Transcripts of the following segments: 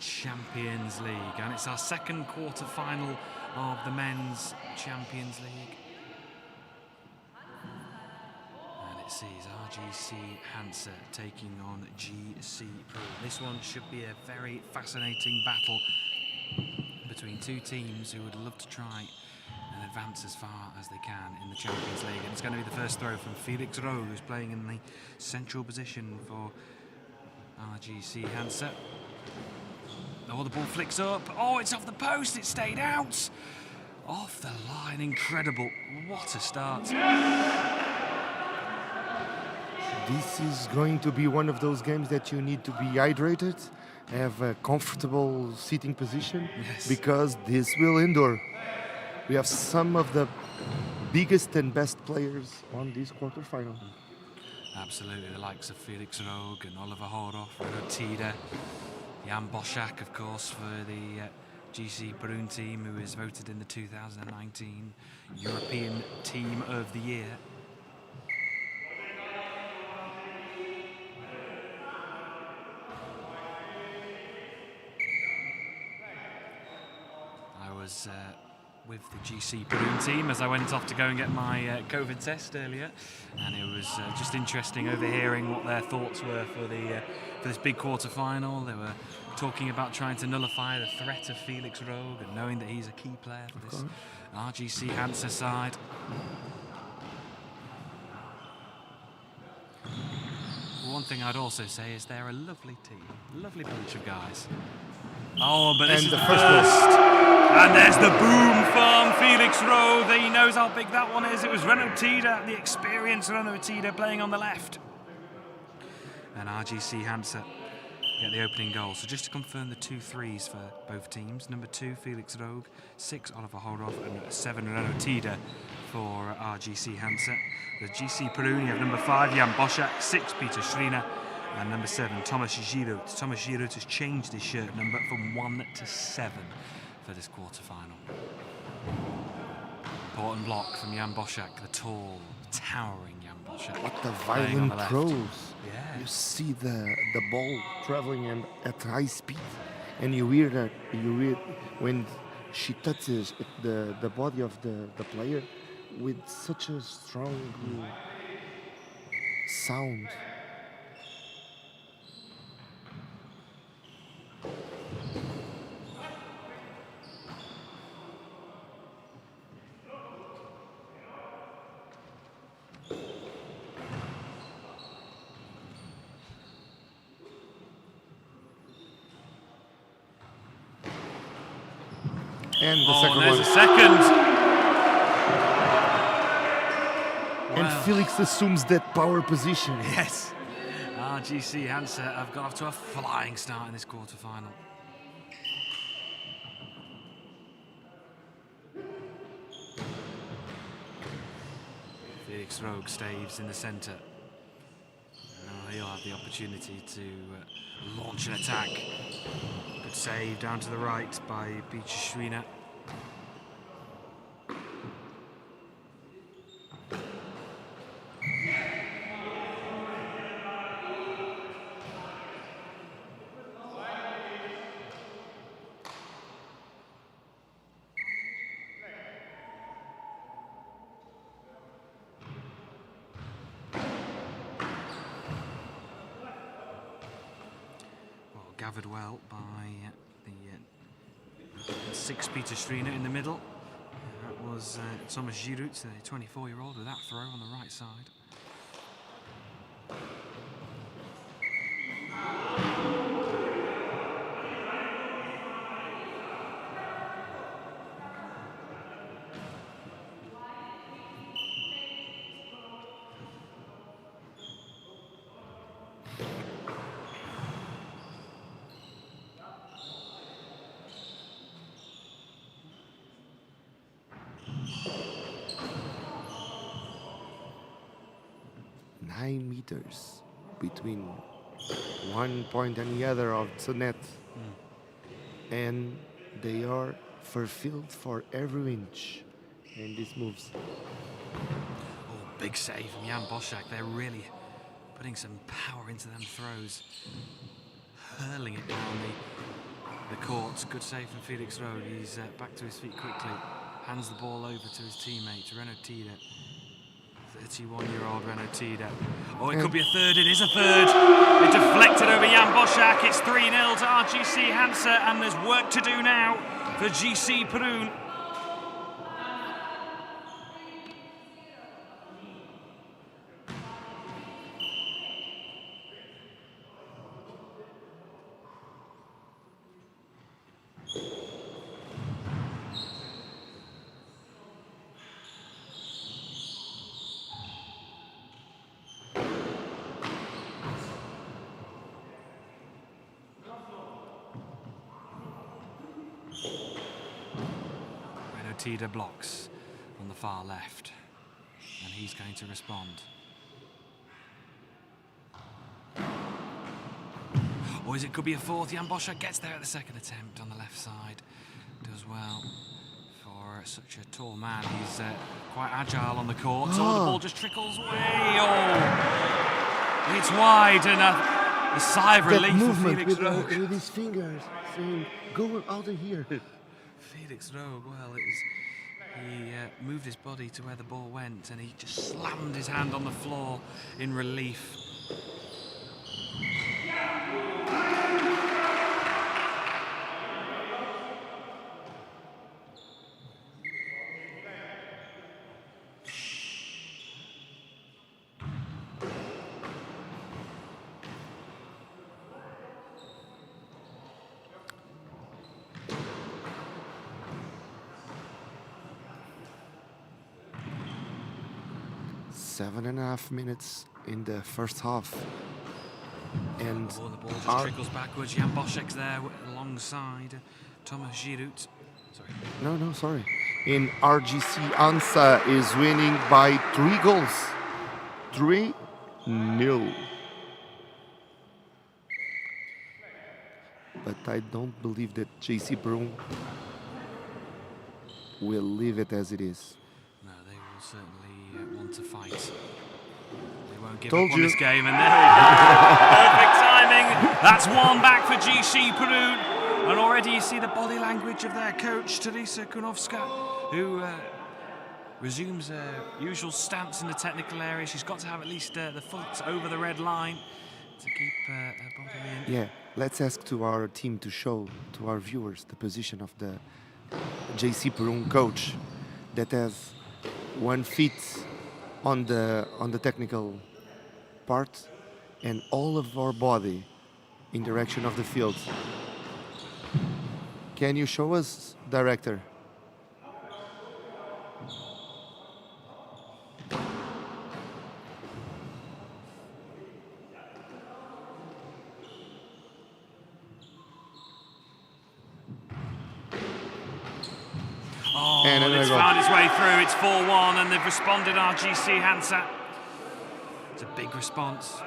Champions League, and it's our second quarter-final of the Men's Champions League. And it sees RGC Hansa taking on GC Perun. This one should be a very fascinating battle between two teams who would love to try and advance as far as they can in the Champions League. And it's going to be the first throw from Felix Rowe, who's playing in the central position for RGC Hansa. Oh, the ball flicks up. Oh, it's off the post. It stayed out. Off the line. Incredible. What a start. This is going to be one of those games that you need to be hydrated, have a comfortable seating position, yes, because this will endure. We have some of the biggest and best players on this quarterfinal. Absolutely. The likes of Felix Rogue and Oliver Horoff, Tida, Jan Boschak, of course, for the GC Perun team, who is voted in the 2019 European Team of the Year. I was with the GC Perun team as I went off to go and get my COVID test earlier, and it was just interesting overhearing what their thoughts were for this big quarter-final. They were talking about trying to nullify the threat of Felix Rogue and knowing that he's a key player for this RGC Hansa side. One thing I'd also say is they're a lovely team, lovely bunch of guys. Oh, but this is the first. And there's the boom from Felix Rowe. He knows how big that one is. It was Renaud Tida, the experienced Renaud Tida, playing on the left. And RGC Hansa get the opening goal. So just to confirm the 2 threes for both teams. Number 2, Felix Rogue. 6, Oliver Horoff. And 7, Renaud Tida for RGC Hansa. The GC Perun, you have number 5, Jan Boschak. 6, Peter Schriner. And number 7, Thomas Giroud. Thomas Giroud has changed his shirt number from 1 to 7 for this quarter-final. Important block from Jan Boschak, the tall, towering Jan Boschak. What the violent throws. Yeah. You see the ball traveling at high speed, and you hear that. You hear when she touches the body of the player with such a strong sound. And the second there's one. a second. And Wow. Felix assumes that power position. Yes. RGC Hansa have got off to a flying start in this quarter-final. Felix Rogue staves in the centre. Now he'll have the opportunity to launch an attack. Good save down to the right by Peter Schriner. Gathered well by the 6 Peter Schriner in the middle. That was Thomas Giroud, the 24-year-old, with that throw on the right side. Meters between one point and the other of the net, and they are fulfilled for every inch in these moves. Oh, big save from Jan Boschak. They're really putting some power into them throws, hurling it down the court. Good save from Felix Rowe. He's back to his feet quickly. Hands the ball over to his teammate, Renaud Tida. 31-year-old Renaud Tida. Oh, it could be a third. It is a third. It deflected over Jan Boschak. It's 3-0 to RGC Hansa, and there's work to do now for GC Perun. Tida blocks on the far left, and he's going to respond. Or is it could be a fourth? Jan Boschak gets there at the second attempt on the left side. Does well for such a tall man. He's quite agile on the court. Oh, the ball just trickles away. Oh, it's wide, and a sigh of relief for Felix Rowe. With his fingers saying, "Go out of here." Felix Rowe, well, he moved his body to where the ball went, and he just slammed his hand on the floor in relief. Seven and a half minutes in the first half, and the ball just trickles backwards. Jan Boschek's there alongside Thomas Giroud. Sorry. Sorry. In RGC, Hansa is winning by 3 goals. 3-0. But I don't believe that JC Perun will leave it as it is. No, they will certainly want to fight. They won't give Told up on you. this game, and there we go. Perfect timing. That's one back for GC Perun. And already you see the body language of their coach, Teresa Kunowska, who resumes her usual stance in the technical area. She's got to have at least the foot over the red line to keep her body in. Yeah, let's ask to our team to show to our viewers the position of the JC Perun coach that has 1 foot on the technical part and all of our body in direction of the field. Can you show us, director? Oh, And it's found its way through. It's 4-1, and they've responded, RGC Hansa. It's a big response.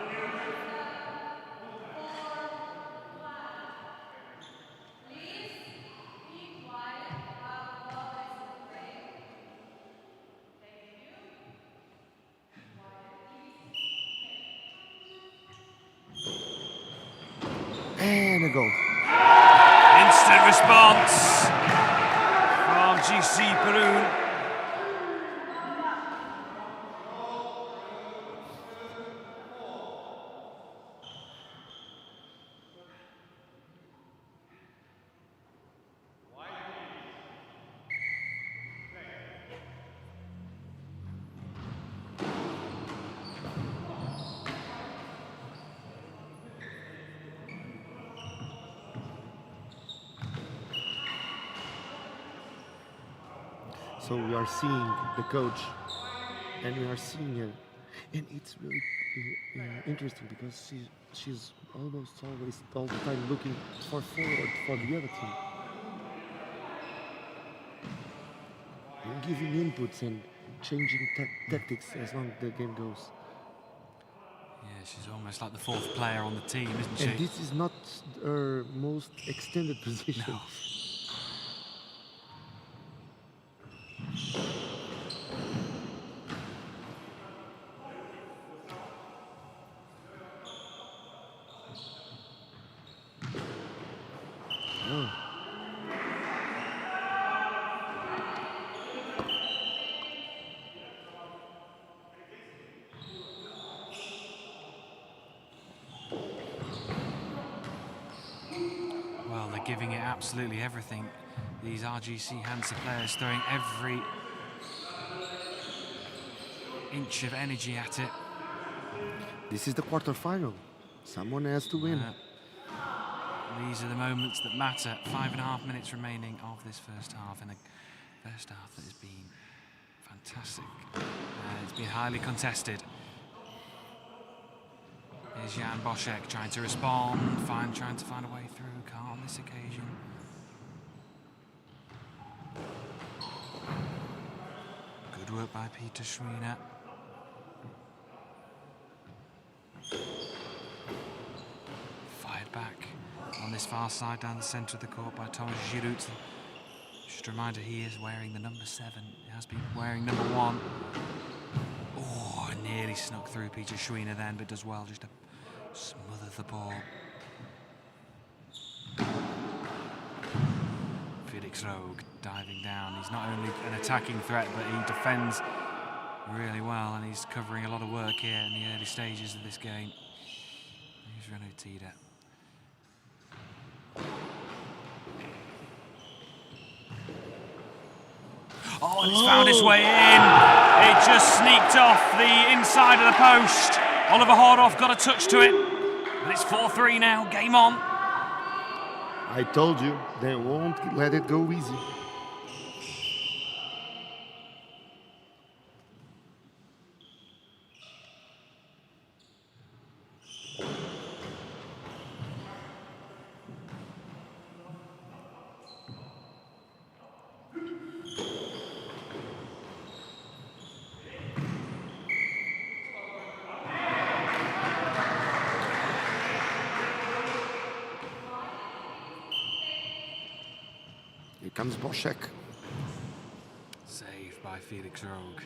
And a goal. Instant response from GC Perun. So we are seeing the coach, and we are seeing her, and it's really interesting because she's almost always all the time looking for forward for the other team, and giving inputs and changing tactics as long as the game goes. Yeah, she's almost like the 4th player on the team, isn't she? And this is not her most extended position. No. Oh. absolutely everything. These RGC Hansa players throwing every inch of energy at it. This is the quarterfinal. Someone has to win. These are the moments that matter. 5.5 minutes remaining of this first half, and a first half that has been fantastic. It's been highly contested. Here's Jan Boschek trying to respond, trying to find a way through. Can't on this occasion. Good work by Peter Schreiner. Fired back on this far side down the centre of the court by Thomas Giroud. Just a reminder, he is wearing the number 7. He has been wearing number 1. Oh, nearly snuck through Peter Schreiner then, but does well just to smother the ball. Felix Rogue diving down. He's not only an attacking threat, but he defends really well, and he's covering a lot of work here in the early stages of this game. Here's Renaud Tida. Oh, and it's found its way in. It just sneaked off the inside of the post. Oliver Hordorf got a touch to it. And it's 4-3 now. Game on. I told you, they won't let it go easy. Here comes Boschek. Saved by Felix Rogue.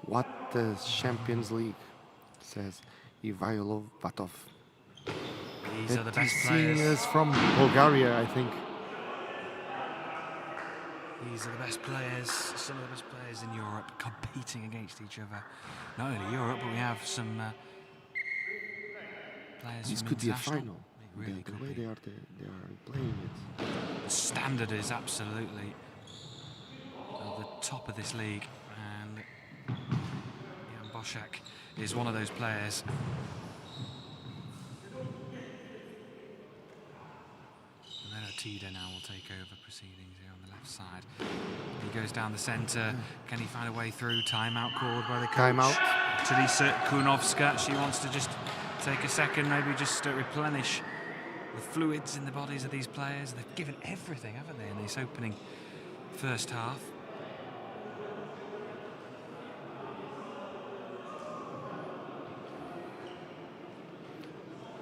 What the Champions League, says Ivailo Vatov. These are the best This players. is from Bulgaria, I think. These are the best players, some of the best players in Europe competing against each other. Not only Europe, but we have some players This from could be a international. final. It really The could way be. they are playing it. The standard is absolutely at the top of this league, and Jan Boschek is one of those players. Renaud Tida now will take over proceedings here on the left side. He goes down the centre. Can he find a way through? Timeout called by the coach. Timeout. Teresa Kunovska, she wants to just take a second, maybe just replenish the fluids in the bodies of these players. They've given everything, haven't they, in this opening first half.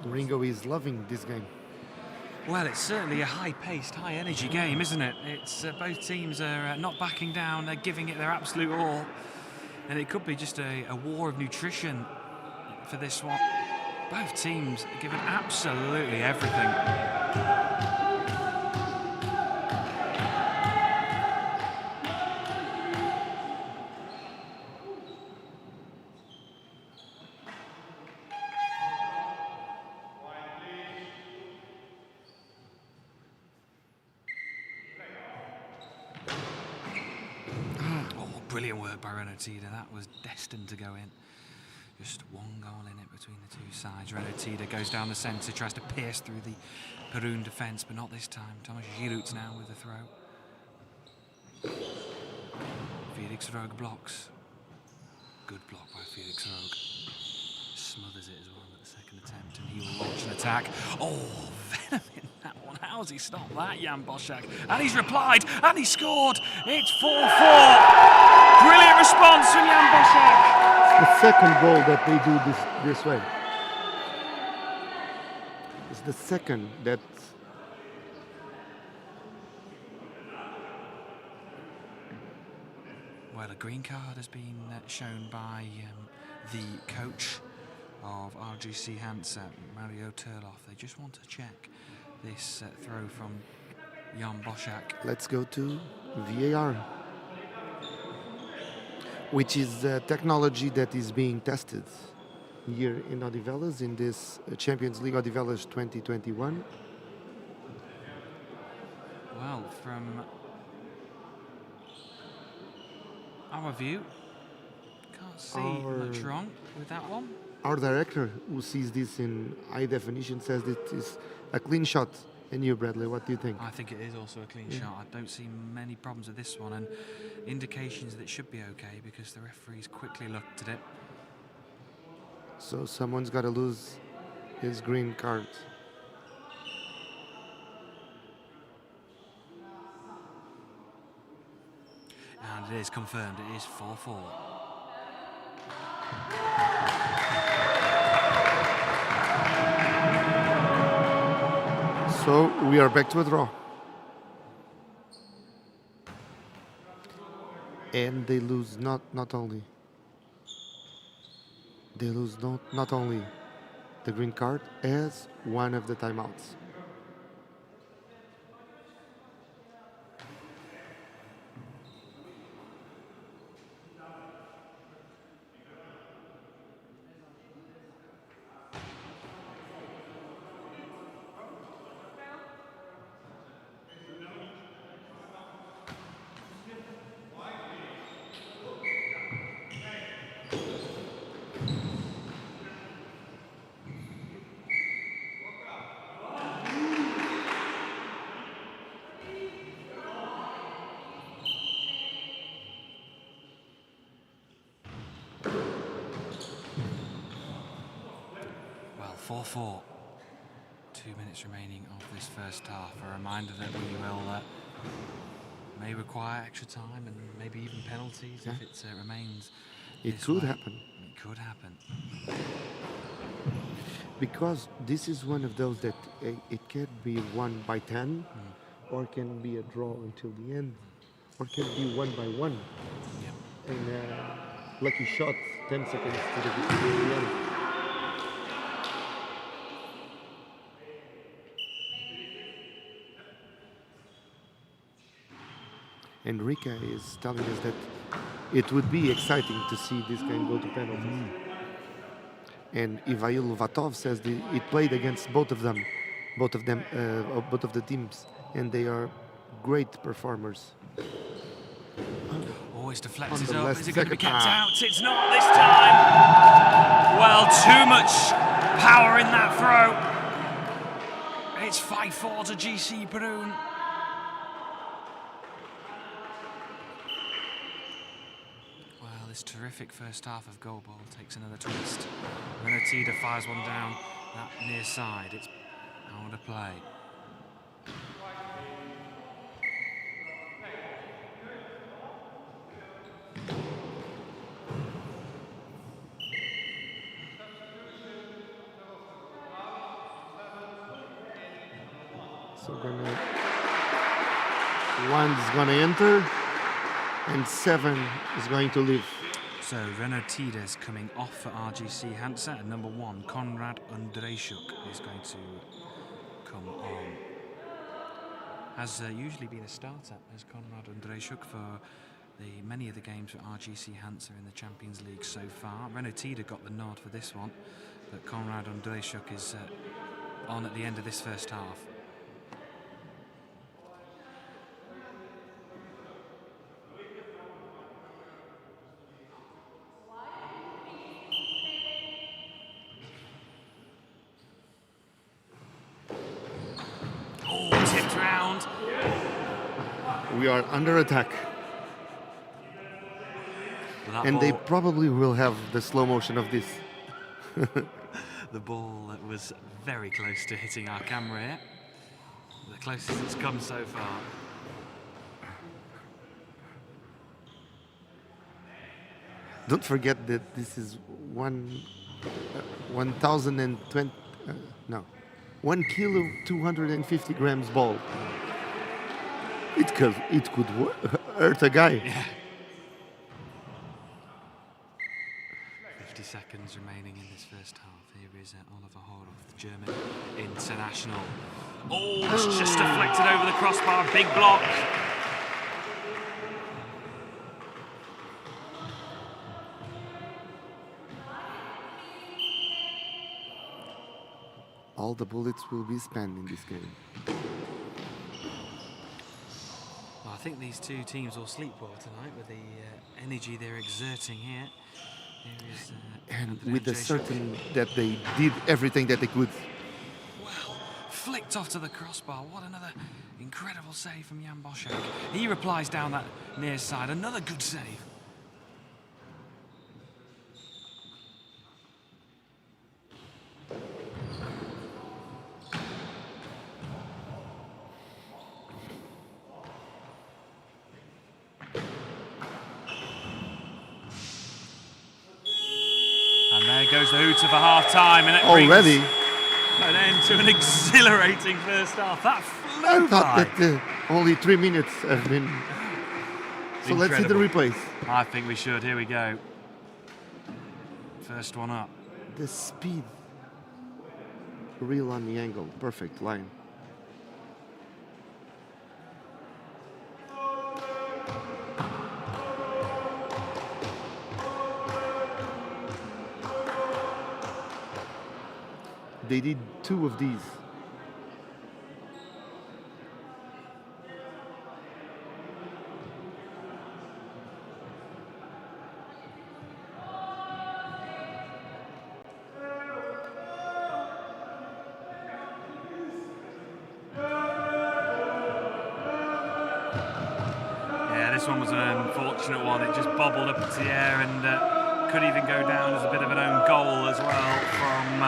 Ringo is loving this game. Well, it's certainly a high-paced, high-energy game, isn't it? It's both teams are not backing down, they're giving it their absolute all. And it could be just a war of nutrition for this one. Both teams are giving absolutely everything. Brilliant work by Renaud Tida. That was destined to go in. Just one goal in it between the two sides. Renaud Tida goes down the centre, tries to pierce through the Perun defence, but not this time. Thomas Giroud now with the throw. Felix Rogue blocks. Good block by Felix Rogue. Smothers it as well at the second attempt, and he will launch an attack. Oh, venom in that one. How How's he stopped that, Jan Boschak? And he's replied, and he scored. It's 4-4. Brilliant response from Jan Boschak. The second goal that they do this way. It's the second that. Well, a green card has been shown by the coach of RGC Hansa, Mario Turloff. They just want to check this throw from Jan Boschak. Let's go to VAR, which is technology that is being tested here in Odivelas in this Champions League Odivelas 2021. Well, from our view, can't see much wrong with that one. Our director, who sees this in high definition, says it is a clean shot. And you, Bradley, what do you think? I think it is also a clean shot. I don't see many problems with this one, and indications that it should be okay because the referee's quickly looked at it. So someone's got to lose his green card. And it is confirmed, it is 4-4. So we are back to a draw. And they lose not only the green card as one of the timeouts. Well, 4-4. 2 minutes remaining of this first half. A reminder that we will may require extra time and maybe even penalties if it remains. It could happen. It could happen. Because this is one of those that it can be won by 10, or can be a draw until the end, or can be 1-1. Yep. And lucky shot, 10 seconds to the end. Enrique is telling us that it would be exciting to see this game go to penalties. And Ivail Vatov says it played against both of the teams, and they are great performers. Always deflects it up. Is it going to be kept out? It's not this time. Well, too much power in that throw. It's 5-4 to GC Perun. This terrific first half of GoalBall takes another twist. Renatida fires one down that near side. It's out of play. So one's gonna enter, and 7 is going to leave. So Renatides coming off for RGC Hansa, and number 1, Konrad Andrejchuk, is going to come on. Has usually been a starter as Konrad Andrejchuk for many of the games for RGC Hansa in the Champions League so far. Renatida got the nod for this one, but Konrad Andrejchuk is on at the end of this first half. We are under attack. And they probably will have the slow motion of this. The ball was very close to hitting our camera here. The closest it's come so far. Don't forget that this is 1,020, no, 1 kilo 250 grams ball. It could hurt a guy. Yeah. 50 seconds remaining in this first half. Here is Oliver Horhoff, the German international. Oh, it's just deflected over the crossbar. Big block. All the bullets will be spent in this game. Well, I think these two teams will sleep well tonight with the energy they're exerting here. Here is, And Anthony with the Jason. certain that they did everything that they could. Well, flicked off to the crossbar. What another incredible save from Jan Boschak. He replies down that near side. Another good save. And there goes the hooter for half-time, and it Already? brings an end to an exhilarating first half. That flew I thought by. that only 3 minutes have been. So let's see the Incredible. replays. I think we should. Here we go. First one up. The speed. Real on the angle. Perfect line. They did 2 of these. Yeah, this one was an unfortunate one. It just bobbled up into the air and could even go down as a bit of an own goal as well from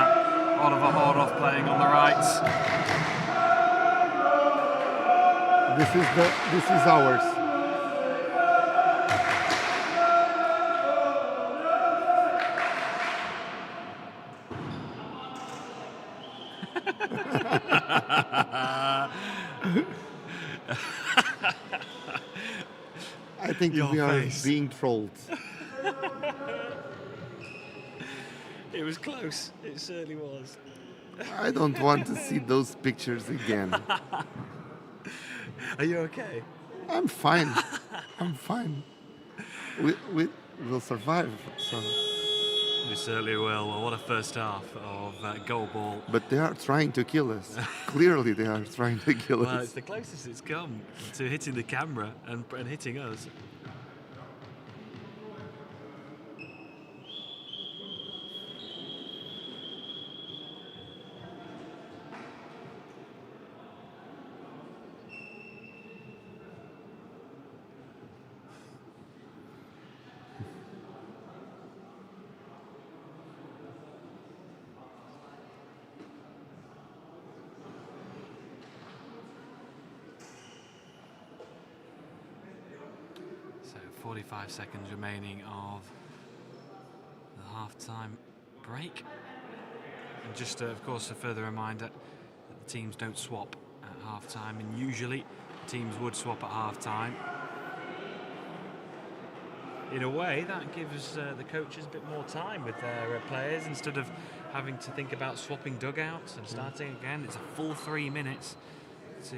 Oliver Horhoff playing on the right. This is ours. I think Your we are face. being trolled. It was close. It certainly was. I don't want to see those pictures again. Are you okay? I'm fine. I'm fine. We'll survive. So. We certainly will. Well, what a first half of GoalBall. But they are trying to kill us. Clearly, they are trying to kill Well, us. it's the closest it's come to hitting the camera and hitting us. So 45 seconds remaining of the half-time break. And just, of course, a further reminder that the teams don't swap at half-time, and usually teams would swap at half-time. In a way, that gives the coaches a bit more time with their players instead of having to think about swapping dugouts and starting again. It's a full 3 minutes to...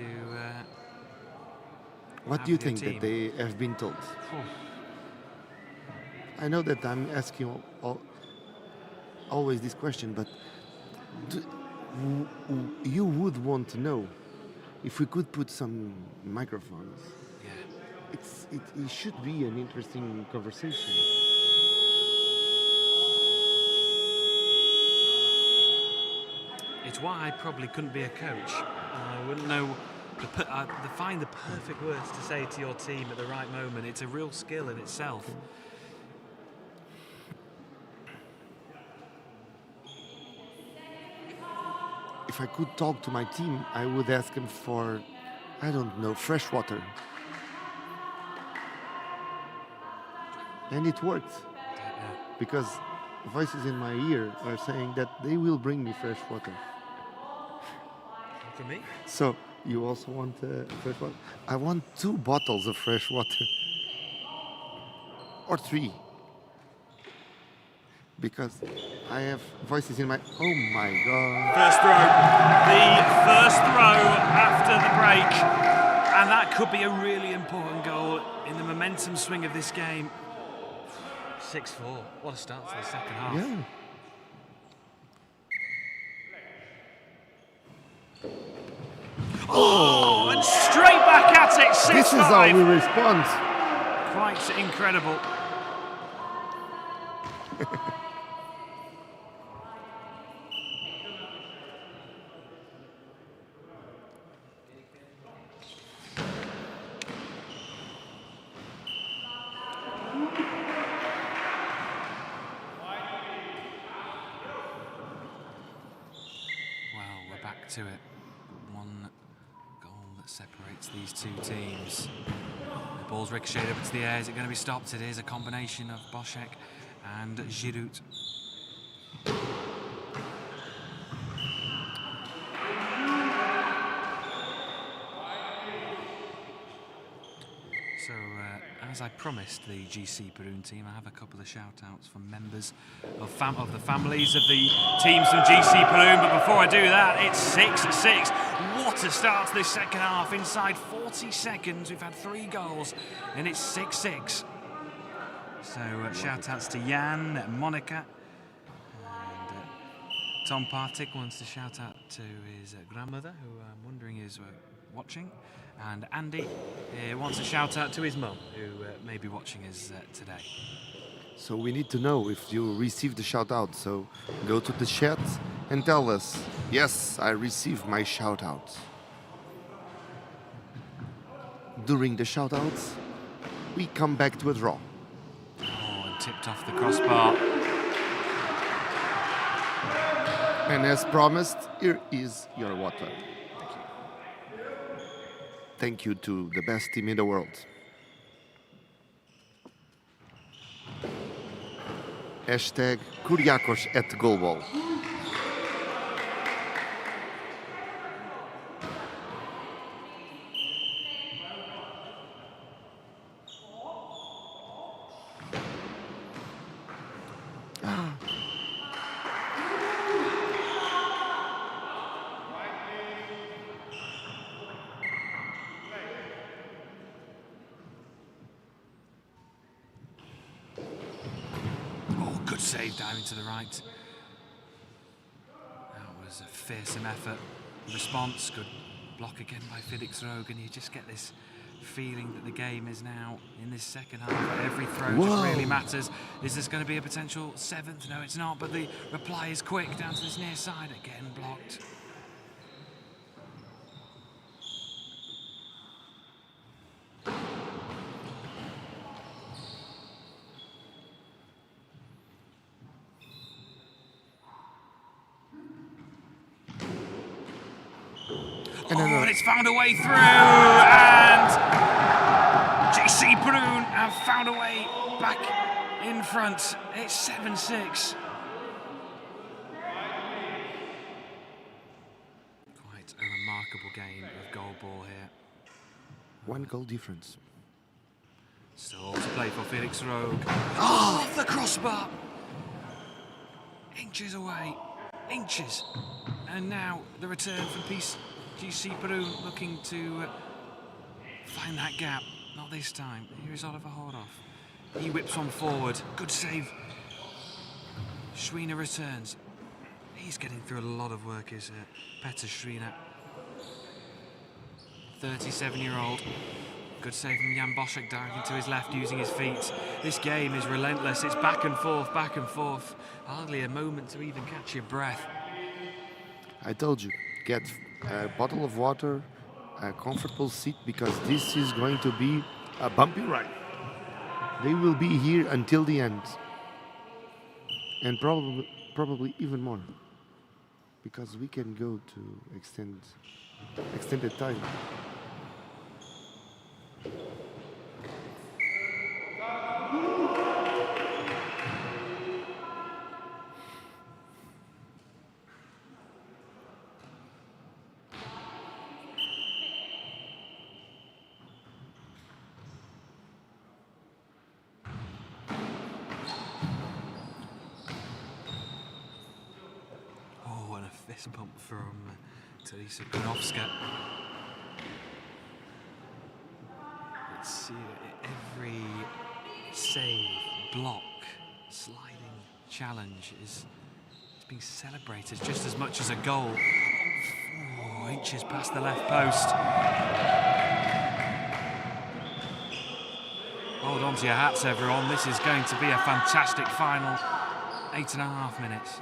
What do you think that they have been told? I know that I'm asking always this question, but you would want to know if we could put some microphones. Yeah. It should be an interesting conversation. It's why I probably couldn't be a coach. I wouldn't know to find the perfect words to say to your team at the right moment. It's a real skill in itself. if I could talk to my team, I would ask them for, I don't know, fresh water. And it worked. Because voices in my ear are saying that they will bring me fresh water. For me? So, you also want fresh water? I want 2 bottles of fresh water. Or 3. Because I have voices in my... Oh my God. First throw. The first throw after the break. And that could be a really important goal in the momentum swing of this game. 6-4. What a start to the second half. Yeah. Oh, and straight back at it, 6-5. This is how we respond. Quite incredible. Well, we're back to it. One goal that separates these 2 teams. The ball's ricocheted up into the air. Is it going to be stopped? It is a combination of Boschek and Giroud. So, as I promised the GC Perun team, I have a couple of shout-outs from members of the families of the teams from GC Perun. But before I do that, it's 6-6. What a start to this second half. Inside 40 seconds, we've had 3 goals, and it's 6-6. So, shout-outs to Jan, Monica, and Tom Partik wants to shout out to his grandmother, who I'm wondering is watching. And Andy wants a shout out to his mum, who may be watching us today. So we need to know if you received the shout out. So go to the chat and tell us, yes, I received my shout out. During the shout outs, we come back to a draw. Oh, and tipped off the crossbar. And as promised, here is your water. Thank you to the best team in the world. Hashtag Kuriakos at GoalBall. Good save down into the right. That was a fearsome effort. Response, good block again by Felix Rogue, and you just get this feeling that the game is now in this second half. Every throw just really matters. Is this going to be a potential 7th? No, it's not, but the reply is quick down to this near side. Again blocked. And it's found a way through, and GC Perun have found a way back in front. It's 7-6. Quite a remarkable game of GoalBall here. 1 goal difference. Still to play for Felix Rogue. Oh, off the crossbar! Inches away. Inches. And now the return from GC Perun looking to find that gap. Not this time. Here is Oliver Hordoff. He whips one forward. Good save. Schwiener returns. He's getting through a lot of work, is Petter Schwiener. 37-year-old. Good save from Jan Boschek, diving to his left using his feet. This game is relentless. It's back and forth, back and forth. Hardly a moment to even catch your breath. I told you, get a bottle of water, a comfortable seat, because this is going to be a bumpy ride. They will be here until the end. And probably even more. because we can go to extended time. Oh, and a fist bump from Teresa Gronowska. It's every save, block, sliding challenge is being celebrated just as much as a goal. 4 inches past the left post. Hold on to your hats, everyone. This is going to be a fantastic final 8.5 minutes.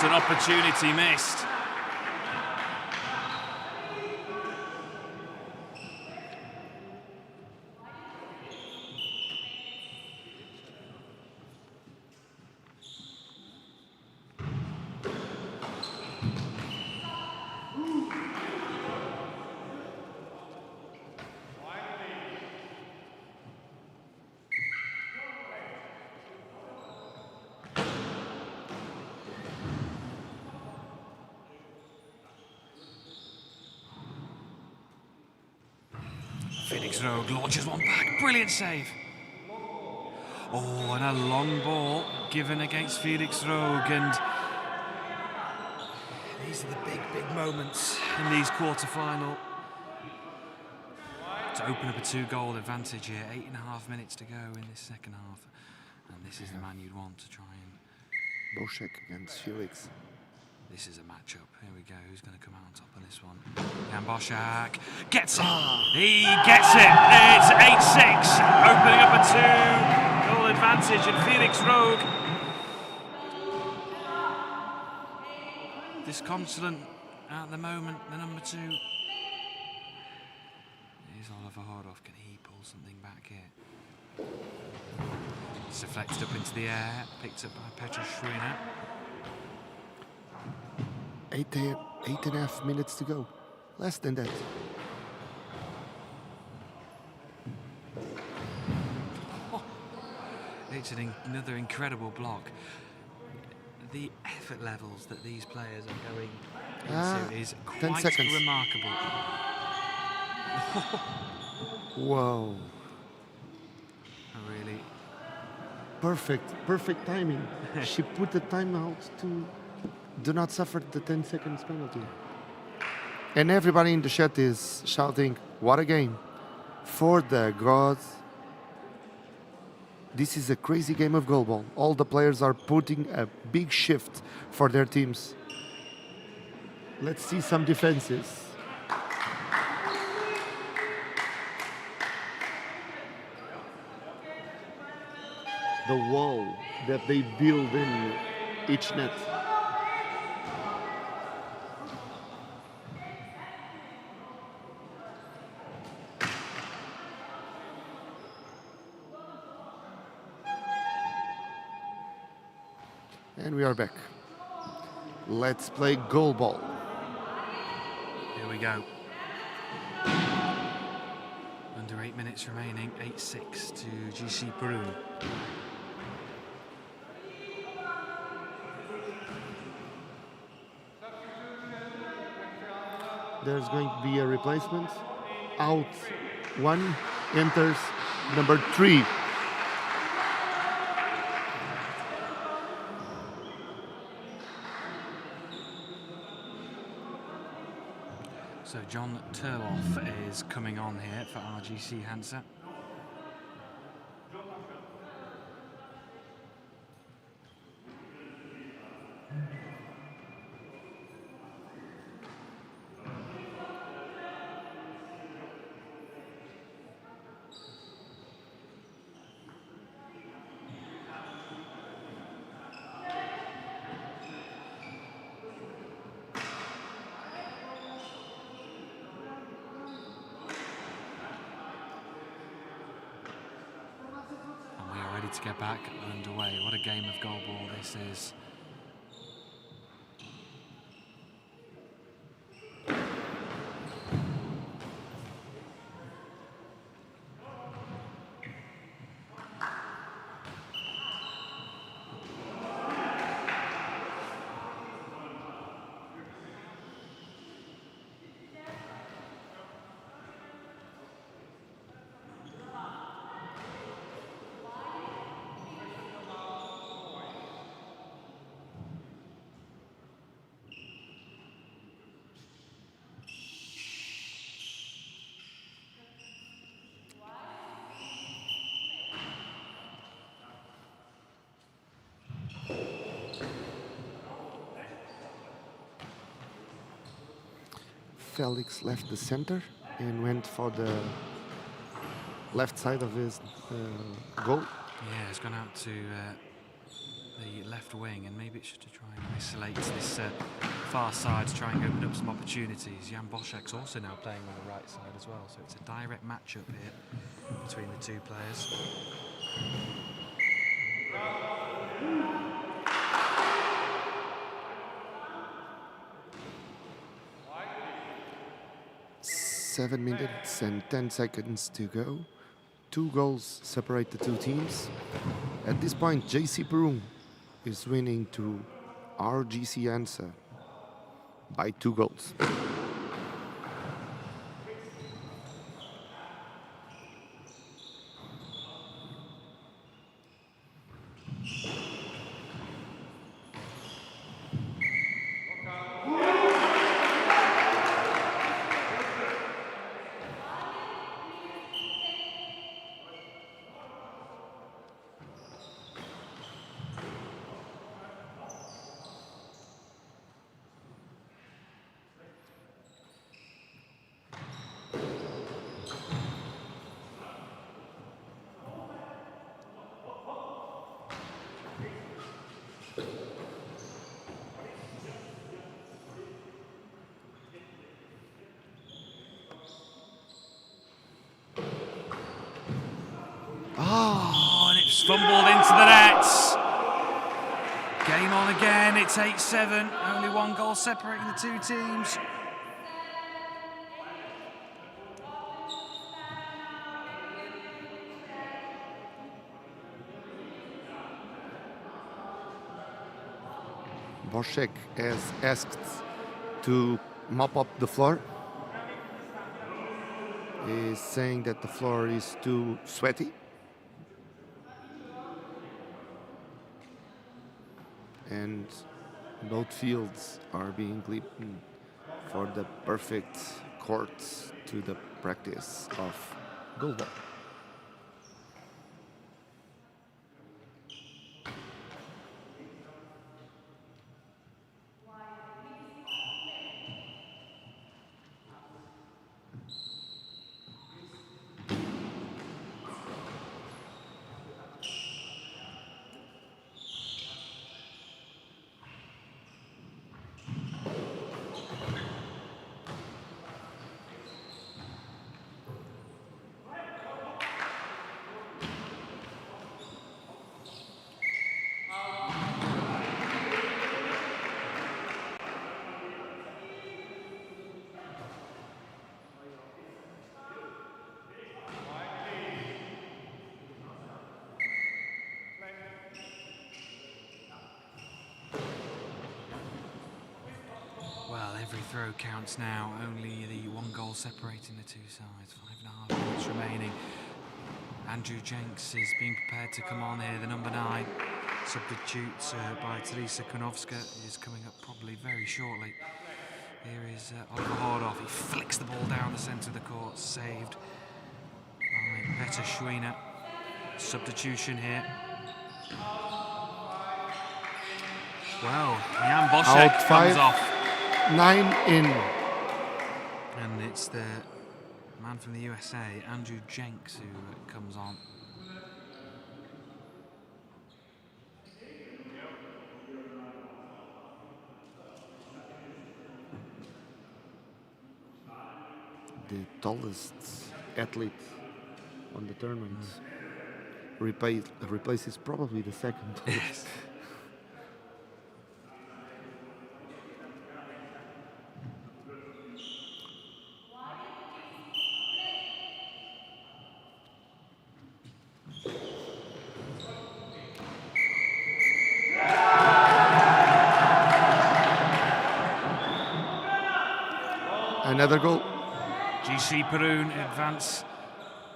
An opportunity missed. Felix Rogue launches one back. Brilliant save. Oh, and a long ball given against Felix Rogue. And these are the big moments in these quarter-final. To open up a 2-goal advantage here. 8.5 minutes to go in this second half. And this is the man you'd want to try and... Bošek against Felix. This is a matchup. Here we go. Who's going to come out on top of this one? Jan Bošek gets it. He gets it. It's 8-6, opening up a 2-goal advantage. And Felix Rogue, disconsolate at the moment. The number 2 is Oliver Horov. Can he pull something back here? It's deflected up into the air. Picked up by Petr Shrina. 8.5 minutes to go. Less than that. Oh, it's another incredible block. The effort levels that these players are going into is 10 quite seconds. remarkable. Whoa. Really. Perfect timing. She put the timeout to do not suffer the 10 seconds penalty. And everybody in the chat is shouting, what a game. For the gods. This is a crazy game of goalball. All the players are putting a big shift for their teams. Let's see some defenses. The wall that they build in each net. And we are back. Let's play goalball. Here we go. Under 8 minutes remaining, 8-6 to GC Perun. There's going to be a replacement. Out 1, enters number 3. So John Turloff is coming on here for RGC Hansa. to get back underway. What a game of goalball this is. Felix left the center and went for the left side of his goal. Yeah, it's gone out to the left wing, and maybe it should try and isolate this far side to try and open up some opportunities. Jan Boschek's also now playing on the right side as well, so it's a direct matchup here between the two players. Seven minutes and 10 seconds to go. 2 goals separate the two teams. At this point, JC Perun is winning to RGC Hansa by 2 goals. Oh, and it's fumbled into the nets. Game on again, it's 8-7. Only 1 goal separating the two teams. Boschek has asked to mop up the floor. He is saying that the floor is too sweaty. And both fields are being cleaned for the perfect courts to the practice of GoalBall. Well, every throw counts now. Only the 1 goal separating the two sides. 5.5 minutes remaining. Andrew Jenks is being prepared to come on here. The number 9 substitute by Teresa Konovska is coming up probably very shortly. Here is Oliver Hordorf. He flicks the ball down the centre of the court. Saved by Petter Schwiener. Substitution here. Well, Jan Boschek comes off. 9 in. And it's the man from the USA, Andrew Jenks, who comes on. The tallest athlete on the tournament. replaces probably the second. Yes. Another goal. GC Perun advance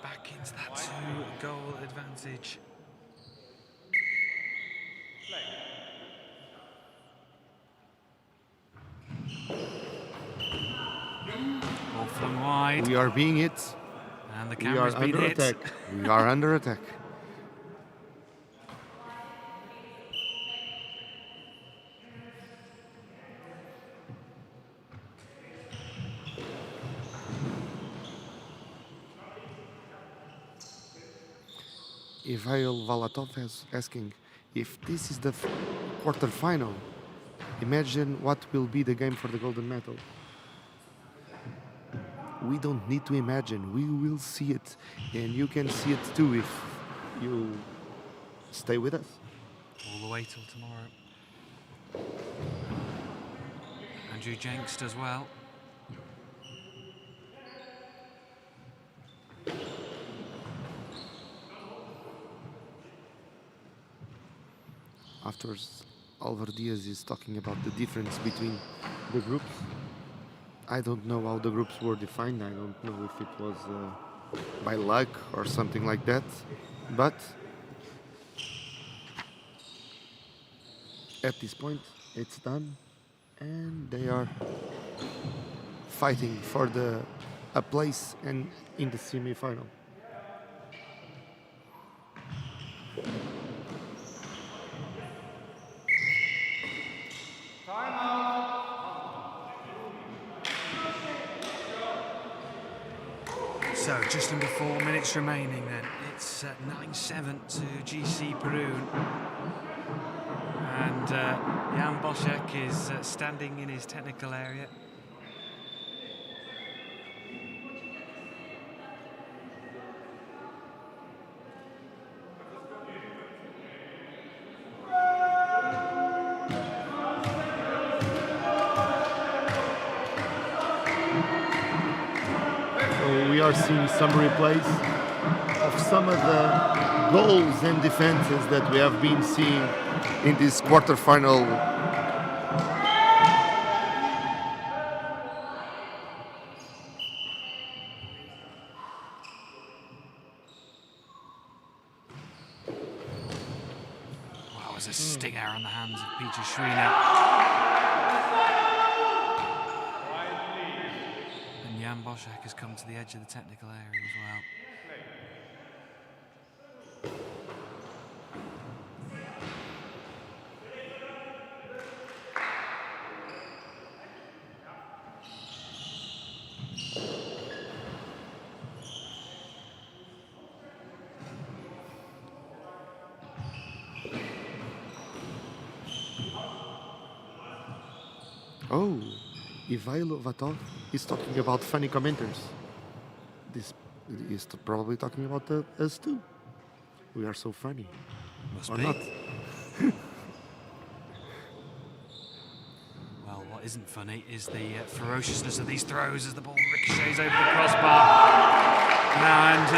back into that 2-goal advantage. Ball flung wide. We are being hit. And the We are camera's been under hit. attack. We are under attack. Ivail Valatov is asking if this is the quarterfinal. Imagine what will be the game for the golden medal. We don't need to imagine. We will see it, and you can see it too if you stay with us. All the way till tomorrow. Andrew Jenks as well. Afterwards, Álvaro Diaz is talking about the difference between the groups. I don't know how the groups were defined. I don't know if it was by luck or something like that. But at this point, it's done, and they are fighting for a place and in the semi-final. So just under 4 minutes remaining then. It's 9-7 to GC Perun. And Jan Boschek is standing in his technical area. We are seeing some replays of some of the goals and defenses that we have been seeing in this quarterfinal. Wow, it was a stinger on the hands of Peter Schreiner. And Jan Boschek has come to the edge of the technical area as well. Oh, Ivailo Vatov is talking about funny commenters. This is probably talking about us too. We are so funny. Must or be. not. Well, what isn't funny is the ferociousness of these throws as the ball ricochets over the crossbar. And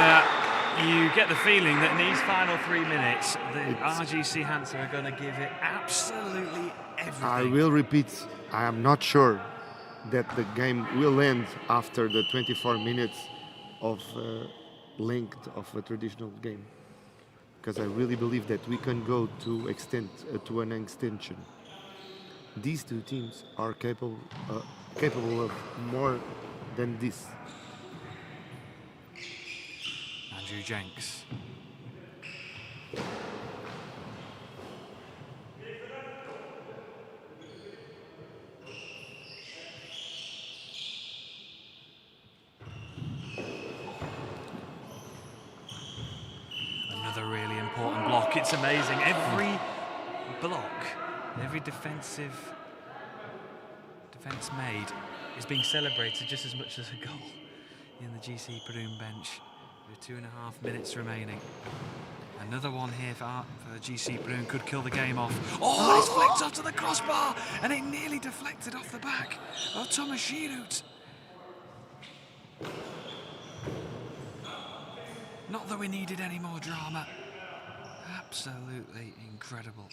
you get the feeling that in these final 3 minutes, the RGC Hansa are going to give it absolutely everything. I will repeat, I am not sure that the game will end after the 24 minutes of length of a traditional game. Because I really believe that we can go to an extension. These two teams are capable of more than this. Andrew Jenks. Another really important block. It's amazing. Every block, every defence made is being celebrated just as much as a goal in the GC Perun bench with 2.5 minutes remaining. Another one here for GC Perun could kill the game off. Oh, it's flicked off to the crossbar, and it nearly deflected off the back of Thomas Giroud. Not that we needed any more drama. Absolutely incredible.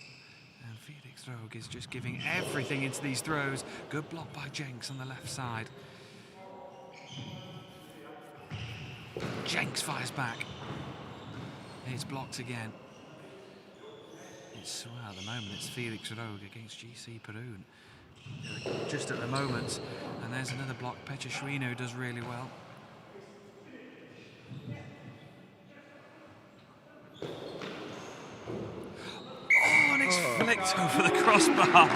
And Felix Rogue is just giving everything into these throws. Good block by Jenks on the left side. Jenks fires back. It's blocked again. Well, at the moment it's Felix Rogue against GC Perun. Just at the moment. And there's another block. Petroshrino does really well. Oh, and it's flicked over the crossbar.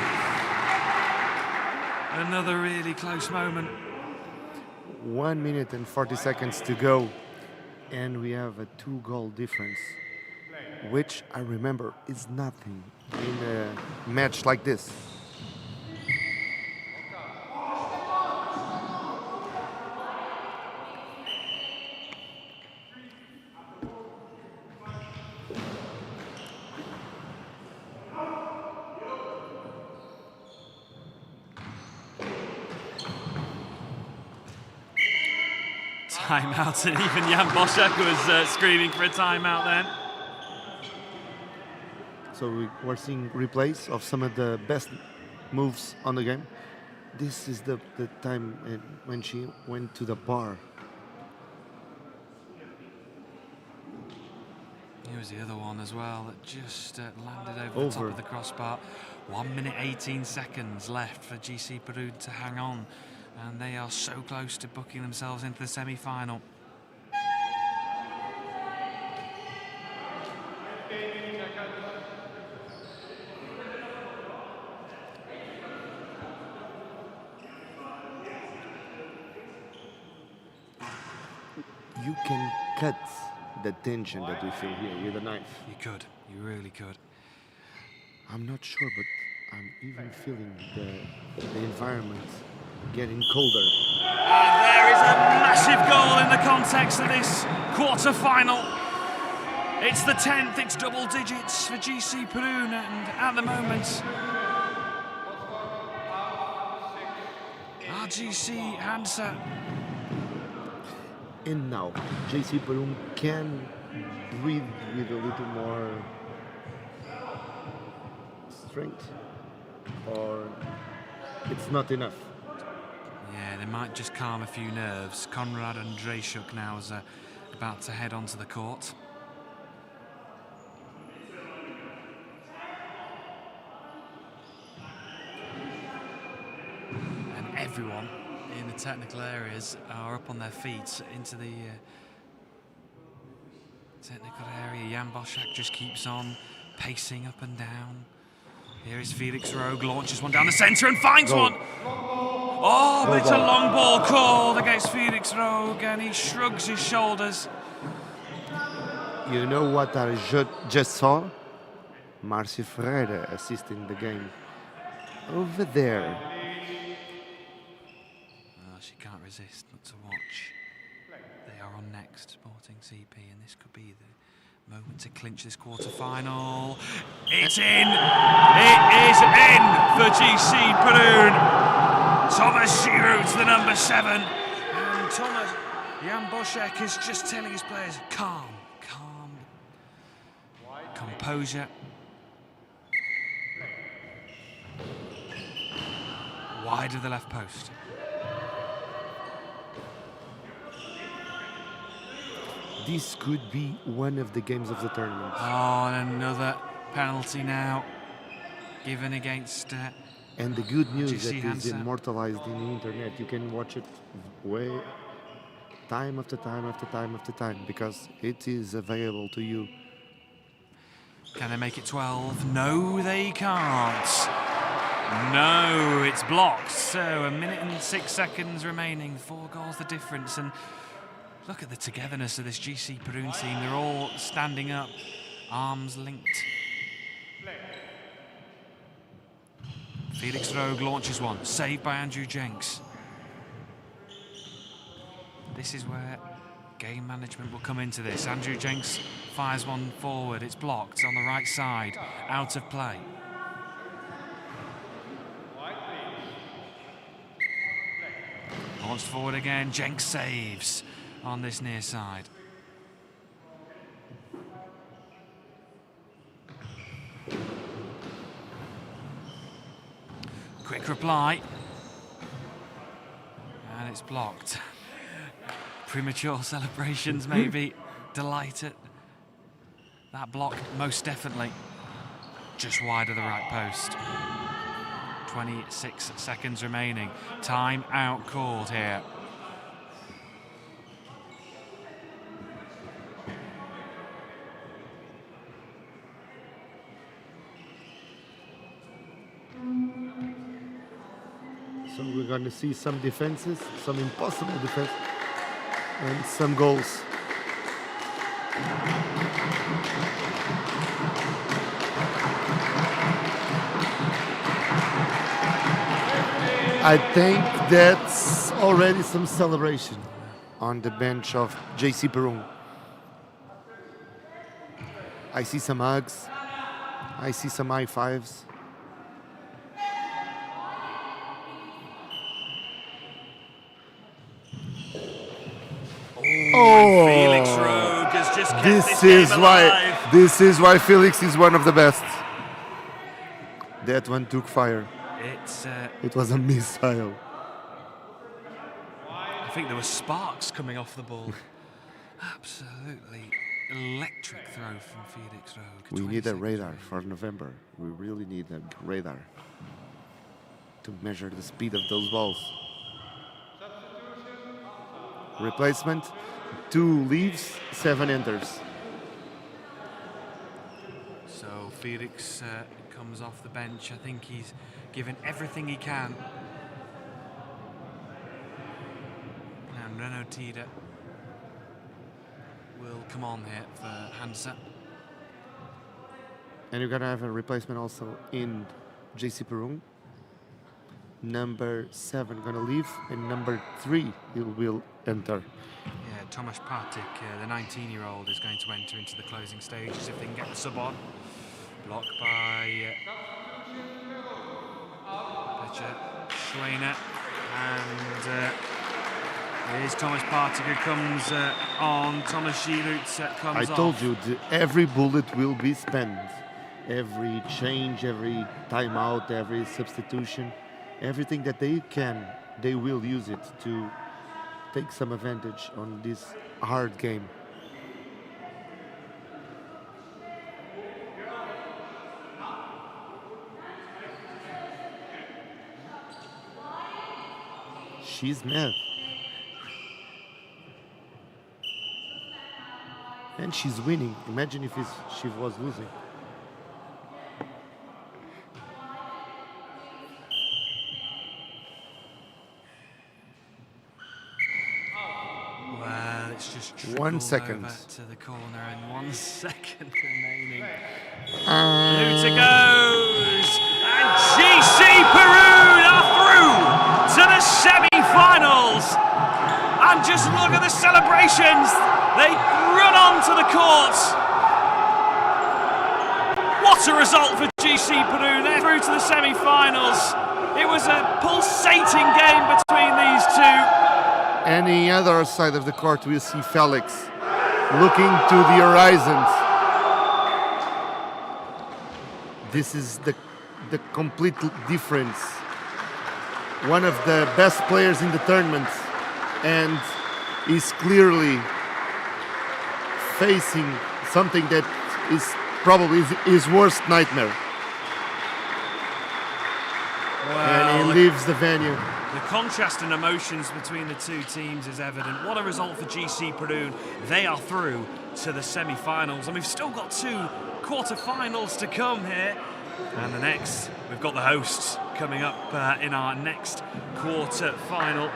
Another really close moment. 1 minute and 40 seconds to go. And we have a 2-goal difference, which I remember is nothing in a match like this. Timeout, and even Jan Boschak was screaming for a timeout then. So we're seeing replays of some of the best moves on the game. This is the time when she went to the bar. Here was the other one as well that just landed over the top of the crossbar. 1 minute 18 seconds left for GC Perun to hang on. And they are so close to booking themselves into the semi-final. You can cut the tension that we feel here with a knife. You could. You really could. I'm not sure, but I'm even feeling the environment getting colder. And there is a massive goal in the context of this quarter-final. It's the 10th, it's double digits for GC Perun, and at the moment, RGC Hansa. And now, GC Perun can breathe with a little more strength, or it's not enough. Yeah, they might just calm a few nerves. Konrad Andrzejczuk now is about to head onto the court. And everyone in the technical areas are up on their feet into the technical area. Jan Boschak just keeps on pacing up and down. Here is Felix Rogue, launches one down the centre and finds one. Oh, but it's a long ball called against Felix Rogue, and he shrugs his shoulders. You know what I just saw? Marcia Ferreira assisting the game. Over there. Oh, she can't resist but to watch. They are on next, Sporting CP, and this could be the moment to clinch this quarter-final. It's in! It is in for GC Perun. Thomas Giroud, the number 7. And Jan Boschak is just telling his players, calm, calm, composure. Wide of the left post. This could be one of the games of the tournament. Oh, and another penalty now given against and the good news GC that is Hansa. immortalized in the internet. You can watch it time after time after time after time because it is available to you. Can they make it 12? No, they can't. No, it's blocked. So 1 minute and 6 seconds remaining. 4 goals the difference. And look at the togetherness of this GC Perun team. They're all standing up, arms linked. Felix Rogue launches one, saved by Andrew Jenks. This is where game management will come into this. Andrew Jenks fires one forward. It's blocked on the right side. Out of play. Launched forward again. Jenks saves on this near side. Quick reply. And it's blocked. Premature celebrations maybe. Delighted. That block most definitely just wide of the right post. 26 seconds remaining. Time out called here. So we're going to see some defenses, some impossible defense, and some goals. I think that's already some celebration on the bench of JC Perun. I see some hugs. I see some high fives. Oh, Felix Rogue has just kept this game alive. This is why Felix is one of the best. That one took fire. It was a missile. I think there were sparks coming off the ball. Absolutely electric throw from Felix Rogue. We need a radar for November. We really need a radar to measure the speed of those balls. Replacement, 2 leaves, 7 enters. So Felix comes off the bench. I think he's given everything he can. And Renaud Tida will come on here for Hansa. And you're going to have a replacement also in JC Perun. Number 7 going to leave, and number 3 he will enter. Yeah, Tomasz Partik, the 19-year-old, is going to enter into the closing stages if they can get the sub on. Blocked by Schweiner, and here's Tomasz Partik who comes on. Thomas Giroud comes I told off. you, every bullet will be spent. Every change, every timeout, every substitution, everything that they can, they will use it to take some advantage on this hard game. She's mad. And she's winning. Imagine if she was losing. Well, it's just 1 second. over to the corner and 1 second remaining. Luta goes, and GC Perun are through to the semi-finals. And just look at the celebrations. They run onto the court. What a result for GC Perun. They're through to the semi-finals. It was a pulsating game between these two. And the other side of the court, we see Felix looking to the horizons. This is the complete difference. One of the best players in the tournament, and is clearly facing something that is probably his worst nightmare. And he leaves the venue. The contrast in emotions between the two teams is evident. What a result for GC Perun. They are through to the semi-finals, and we've still got 2 quarter-finals to come here. And the next, we've got the hosts coming up in our next quarter-final,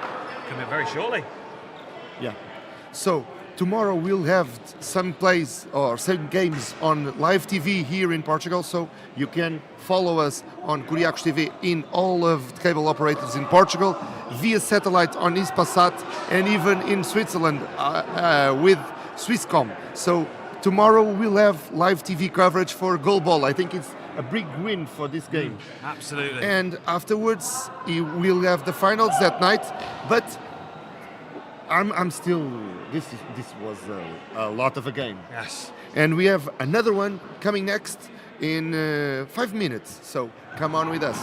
coming up very shortly. Yeah. So tomorrow we'll have some plays or some games on live TV here in Portugal, so you can follow us on KuriakosTV in all of the cable operators in Portugal, via satellite on Hispasat, and even in Switzerland with Swisscom. So tomorrow we'll have live TV coverage for GoalBall. I think it's a big win for this game. Absolutely. And afterwards we'll have the finals that night, but I'm still. This was a lot of a game. Yes. And we have another one coming next in 5 minutes. So come on with us.